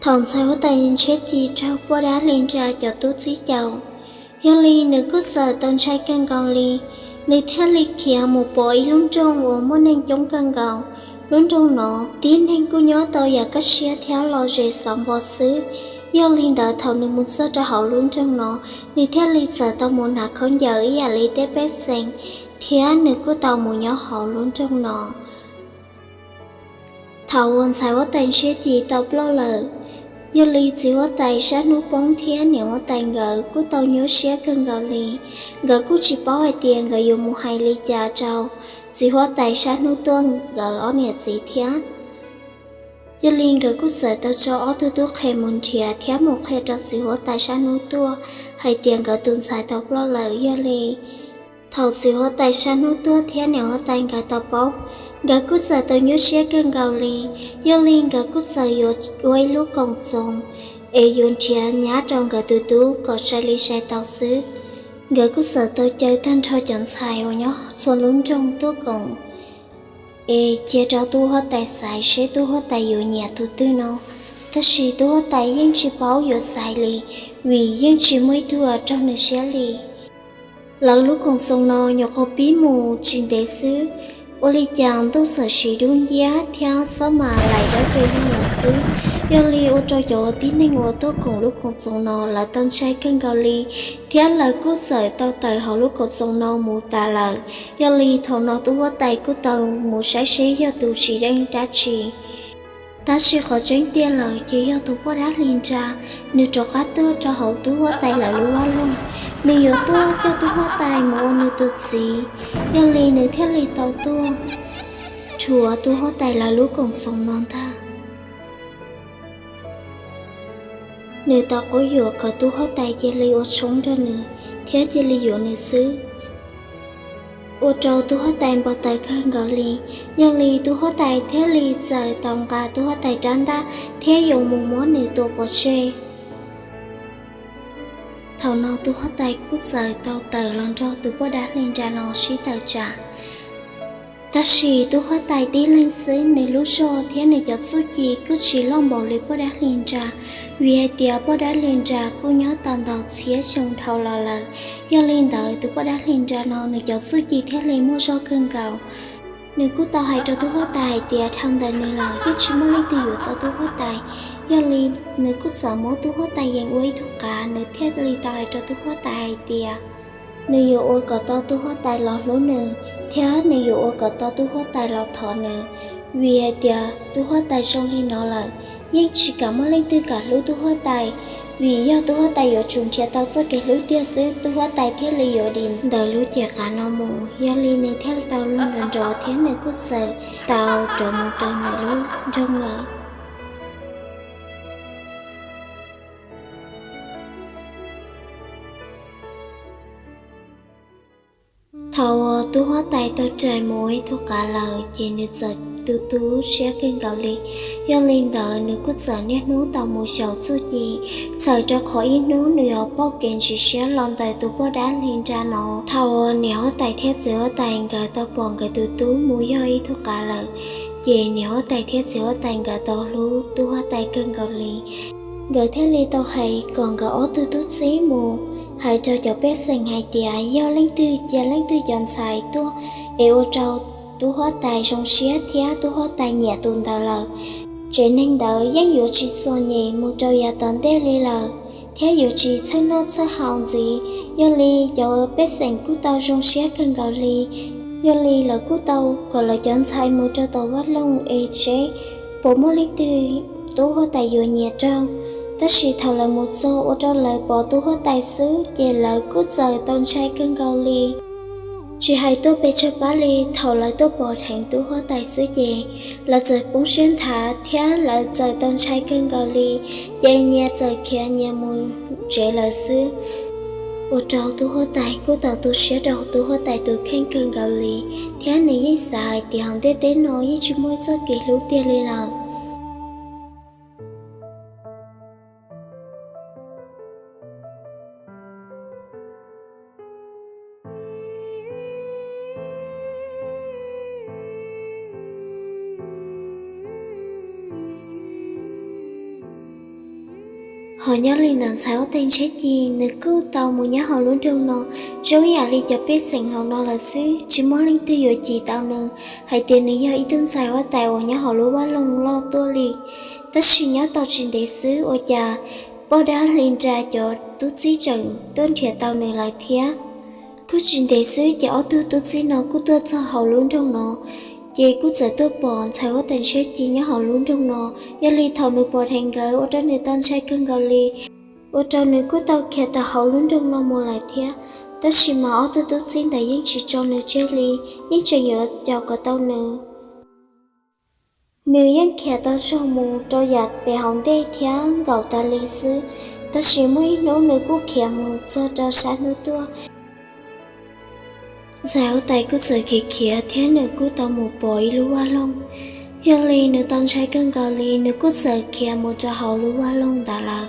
Thằng sao tay nhìn chết gì trao qua đá lên ra cho tú xí chầu. Yêu ly nữ cút sợ tôn trai cân gòn ly. Nữ theo ly kia một bội luôn trong và muốn nên chống cân gòn. Luôn trong nó tiến hành cô nhớ tôi và cách xe theo lo rề sống bò xứ. Yêu ly đợi thầu nữ muốn sợ cho họ luôn trong nó. Nữ theo ly sợ tao muốn hạ không giờ ý à ly tế bếp xanh. Thế nữ cô tao muốn nhớ họ luôn trong nó. Thầu ôn xài quá tên xe gì tao lo lờ. Yêu ly chỉ có tay sát nút bóng thía nếu có tay gỡ cú tàu nhớ xe cân gỡ ly gỡ cú chỉ bảo hai tiền gỡ dùng một hai ly trà trâu chỉ có tay sát nút tuôn gỡ ở nhà gì thía yêu ly gỡ cú sợ tao cho ở tu khai môn thía thía một khai cho chỉ có tay sát nút tua hai tiền gỡ tuôn xài tao lo lời yêu ly thầu chỉ có tay sát nút tua thía nếu có tay gỡ tao bóng gã cút giờ tôi nhớ xe cân gạo lì, yêu linh gã cút giờ yêu đuôi lúc còn sống, yun chia nhá trong gã tu tu có sai li sai tao xứ, gã cút giờ tôi chơi thanh thôi chọn sai và nhớ xôn lún trong tu cùng, chia trao tu hết tài sai sẽ tu hết tài yêu nhà tu tư nó, tất sĩ tu hết tài nhưng chỉ bảo yêu sai lì, vì nhưng chỉ mới tu ở trong nơi xe lì, lâu lúc còn sống nó nhọc học bí mù trình tế xứ. Oli chàng tôi sợ sĩ đúng giá theo số mà lại đã về hơn là xứ. Yoli ô cho dỗ tí nên ô tô cùng lúc còn sống nó là tân trai cân gạo ly. Theo lời cú sợi tao tờ hậu lúc còn sống nó mù tà lời. Yoli thầu nó tu hóa tay của tao mù sái xế do tù chỉ đang đá trì. Ta sẽ khó tránh tiền lời chỉ do tù bó đá liên ra. Nếu cho khá tưa cho hậu tu hóa tay là lưu hóa luôn. Nếu yếu tua cho tu hóa tay một nữ tự xí. Yoli nữ theo lì tàu tua. Chùa tu hóa tay là lúc còn sống non ta. Nữ tao có dựa cả tu hóa tay chỉ lì ô sống ra nữ. Theo chỉ lì dựa nữ xứ. Ô trâu tu hóa tay bảo tay khăn gạo lì. Yoli tu hóa tay theo lì trời tòng cả tu hóa tay trán ta. Theo dùng một món nữ tổ bỏ chê. Thầu nó tu hóa tay cút rời tàu tờ lần rau tu bó đá lên ra nó xí tờ trả. Ta xì tu hóa tay tí lên xứ này lúc rô thế này cho số chi cứ chỉ lòng bầu lấy bó đá lên ra. Vì hai tía bó đá lên ra cô nhớ toàn tàu xía xong thầu lò lờ. Do lên đợi tu bó đá lên ra nó này cho số chi thế lấy mua rau cân gạo. Nếu cú tao hay cho tu hóa tay tía thằng đời này là hết chỉ muốn lấy tiêu dụ tao tu hóa tay. Do li nếu cút sợ mối tu hóa tay dạng quay thuộc cả nếu thiết li tao hay cho tu hóa tay tía. Nếu dụ ôi có tao tu hóa tay lọt lỗ nè. Theo nếu dụ ôi có tao tu hóa tay lọt thọ nè. Vì hai tía tu hóa tay xong li nó là nhưng chỉ cảm ơn lên tư cả lũ tu hóa tay. Vì do tu hóa tay ở chung chia tao cho cái lũ tia xứ tu hóa tay thiết li dụ điểm đời lũ trẻ cả nó mù. Do li nếu theo tao luôn rần rõ thiết nếu cút sợ tao trở một đời một lũ trong lời. Thầu tu hóa tay tao trời mũi thuộc cả lời chỉ nữ giật tu sẽ kênh gạo lì do linh đợi nữ cút sợ nét nú tàu mùa sầu chú gì sợ cho khỏi ít nú nữ ở bao kiện chỉ sẽ lon tay tu bó đá lên ra nó thầu nếu tay thét giữa tay gà tao bọn gà tu mũi do ý thuộc cả lời chỉ nếu tay thét giữa tay gà tao lú tu hóa tay kênh gạo lì gà thế li tao hay còn gà ó tu xí mù hãy cho bé sinh hai tia do lãnh tư chọn xài tua eo trâu tu hóa tài trong xía thía tu hóa tài nhẹ tuần tàu lờ chỉ nên đợi giấc dụ chỉ so nhẹ một trâu nhà tận té li lờ theo dụ chỉ thân nó sẽ hỏng gì do li cho bé sinh cú tàu trong xía cần gạo li do li là cú tàu còn là chọn xài một trâu tàu vắt lông ê chế bộ mô lãnh tư tu hóa tài dụ nhẹ trâu. Ta chỉ thầu là một số ở trong lời bỏ tu hóa tài xứ về lời cút rời tôn trai cân gạo lì. Chỉ hay tôi bé cho bá lì thầu lời tôi bỏ thành tu hóa tài xứ về là trời bóng xuyên thả theo lời trời tôn trai cân gạo lì về nhà trời kia nhà mùi trẻ lời xứ. Ở trong tu hóa tài cú tàu tu sẽ đầu tu hóa tài tu khen cân gạo lì theo này dây xài thì hỏng tế nói với chú môi cho kỳ lũ tiền lì lời. họ nhớ lên đằng sau tên chết gì nếu cứ tàu một nhớ họ luôn trong nó dấu nhà đi cho biết sinh họ nó là xứ chỉ muốn linh tư rồi chỉ tàu nữa hay tiền này do ý tưởng sai ở tại họ nhớ họ lúa ba lông lo tua li tất chỉ nhớ tàu trên để xứ ở nhà bao đã lên ra cho tút xí trận tôn thiệt tàu này lại thía cứ trên để xứ cho tút xí nó cứ tua cho họ luôn trong nó chị cứ giờ tôi bỏ sai ở tên chết gì nhớ họ luôn trong nó giờ li thầu nữ bỏ thành gái ở trong nữ tan sai cưng gạo li ở trong nữ cứ tàu kia tàu họ luôn trong nó mua lại thía tất chỉ mà ở tôi xin tại những chỉ cho nữ chơi li những chơi nhớ chào cả tàu nữ nữ những kia tàu cho mù cho giặt bè hỏng đê thía gạo ta li sư tất chỉ mới nấu nữ cứ kia mù cho sáng nữ tua giáo tay cứ giờ kia thế nữ cứ tàu một bội lúa lông giờ li nữ tan sai cưng gạo li nữ cứ giờ kia một cho họ lúa lông đã là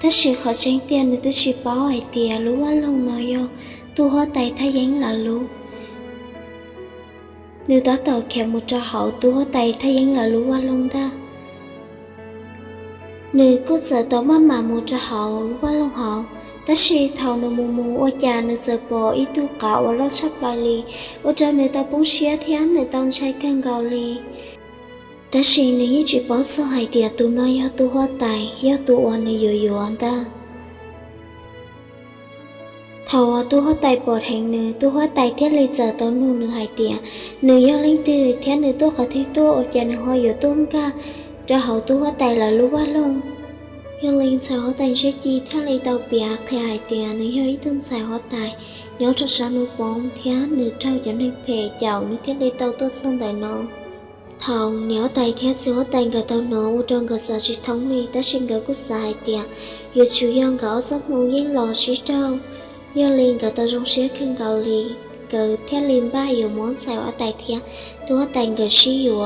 tất chỉ khó tránh tiền nữ chỉ bảo ai tiền lúa lông nói yo tu hoa tay thay dáng là lúa nữ ta tàu kia một cho họ tu hoa tay thay dáng là lúa lông ta nữ cứ giờ tàu mà một cho họ lúa lông họ tất chỉ thầu nữ mù ở nhà nữ giờ bỏ ít tu cạo ở lót sắp lại li ở cho nữ ta bung xía thiên nữ tan sai cưng gạo li tất chỉ nữ chỉ bảo số hai tiền tu nói yo tu hoa tay yo tu oan nữ yo anh ta thầu tu hoa tay bỏ thành nữ tu hoa tay thiết lấy giờ tao nữ hai tiền nữ yo linh từ thiết nữ tu khó thi tu ở nhà nữ hoa yo tôm ca cho hậu tu hoa tay là lúa lông yo linh sao hoa tay chết chi thiết lấy tao bịa khai hai tiền nữ yo ý tương xài hoa tay nhớ cho sao nữ bóng thiết nữ trao cho nên phê chào nữ thiết lấy tao tốt hơn tại nó thầu nếu tay thiết sẽ hoa tay gà tao nó ở trong gà sa chỉ thống li ta xin gà cút xài tiền yo chủ yếu gà giấc mù yên lò xí trao giờ liền cả tao trong xế khăn gạo lì cờ theo liền ba yếu món xài ở tại thia tôi tại người xí yếu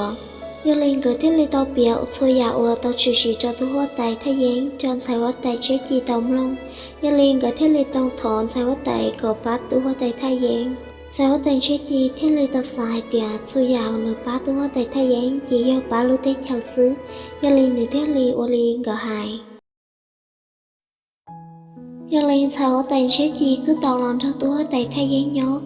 giờ liền cờ theo liền tao biểu thôi ya ở tao chỉ cho tôi hoa tại thay dáng cho xài ở tại chế chi tao long giờ liền cờ theo liền tao thọn xài ở tại cờ bát tôi hoa tại thay dáng xài ở tại chế chi theo liền tao xài tiền thôi ya nửa bát tôi hoa tại thay dáng chỉ do bát lúa tết chào xứ giờ liền nửa theo liền ở liền cờ hài giờ lên sau tay sẽ chỉ cứ tàu lòng cho tôi tay thay giấy nhớ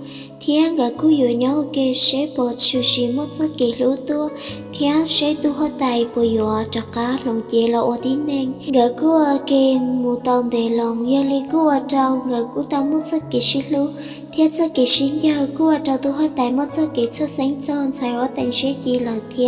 thì anh gã cứ dụ nhớ ok sẽ bỏ chịu xí một số kỳ lúa tôi thì anh sẽ tu hết tay bỏ dụ cho cá lòng chè là ở tí nên gã cứ ok một tàu để lòng giờ lên cứ ở trâu gã cứ tàu một số kỳ xí lúa thì số kỳ xí giờ cứ ở trâu tu hết tay một số kỳ số sáng son sau tay sẽ chỉ là thì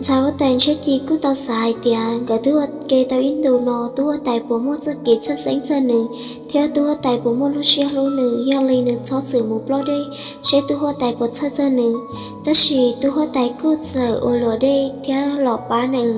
sao tên sẽ chỉ cứ tao xài tiền cả thứ kê tao in đồ nó tu tại bộ một số kỹ thuật sáng ra nữa theo tu tại bộ một lúc xe luôn nữa do lấy nữa cho sự một lô đây sẽ tu tại bộ sát ra nữa tất chỉ tu tại cứ giờ ở lò đây theo lò ba nữa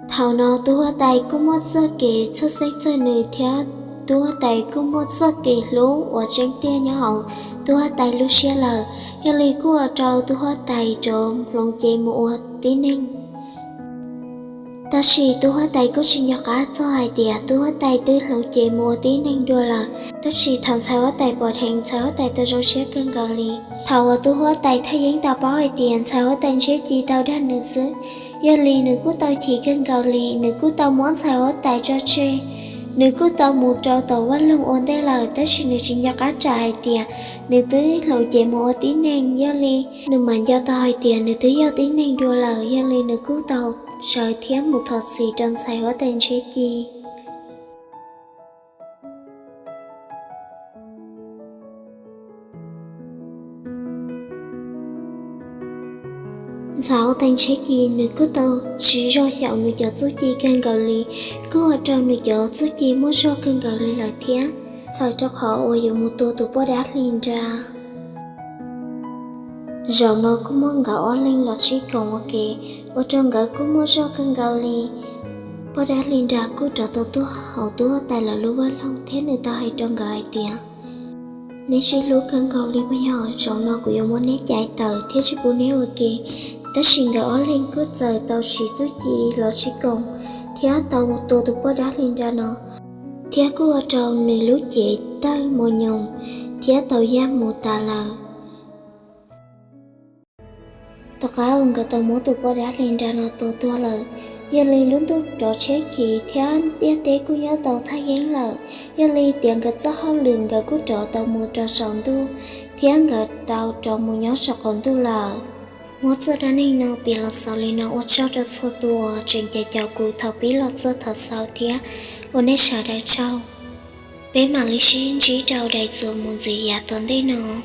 thảo nó tu tại cũng một số kỹ thuật sáng ra nữa theo tu tại cũng một số kỹ lúa ở trên tiền nhỏ hậu tu tại lúc xe lờ giờ li của trâu tu hoa tay trộm lòng chè mua tí ninh ta chỉ tu hoa tay có chuyện nhỏ cá cho hai tiệt tu hoa tay tư lòng chè mua tí ninh đua là ta chỉ thằng sao hoa tay bỏ thành sao hoa tay ta rong xé cơn gạo li thầu tu hoa tay thay giấy tao báo hai tiền sao hoa tay xé chi tao đã nửa xứ giờ li nửa của tao chỉ cơn gạo li nửa của tao món sao hoa tay cho chê nếu cứ tao một trâu tàu quá lông ổn đây là tất chỉ nếu chỉ nhắc cá trại tiền nếu tới lẩu chè một tí neng do li nếu mà do tao hai tiền nếu tới do tí neng đua là do li nếu cứ tàu sợi thiếm một thọt xì trong xài hóa tên chế chi sao tên chế chi nếu cứ tao chỉ do dạo nếu cho chút chi cân gạo li cứ ở trong nếu cho chút chi muốn do cân gạo li là thiếm sao cho họ ở dùng một tô tụ bó đá lên ra rồi nó cũng muốn gạo lên là chỉ còn ok ở trong gạo cũng muốn do cân gạo li bó đá lên ra cứ trở tô tô hậu tô tay là lúa lông thế người ta hay trong gạo tiền nếu chỉ lúa cân gạo li bây giờ rồi nó cũng dùng muốn nét chạy tờ thế chỉ bố nếu ok ta xin gạo lên cứ giờ tao chỉ chút gì là chỉ còn thế tao một tô tụ bó đá lên ra nó thế cô ở trong nơi lúa chị tới mùa nhung thế tàu giam một tà lờ tất cả ông cả tàu mỗi tụ bó đá lên ra nó tô lờ giờ lì luôn tu trò chế khí thiên tia tế của nhớ tàu thay giấy lợ giờ lì tiền gật gió hao lường gật của trò tàu mùa trò sòn tu thiên gật tàu trò mùa nhớ sọ còn tu lợ một giờ đã nên nó bị lọt sau lì nó ở cho được số tua trên chạy chào cụ thầu bị lọt giờ thầu sau thiên ở nơi sợ đại trâu bé mà lý xin chỉ trâu đại rồi muốn gì ya tận đây nó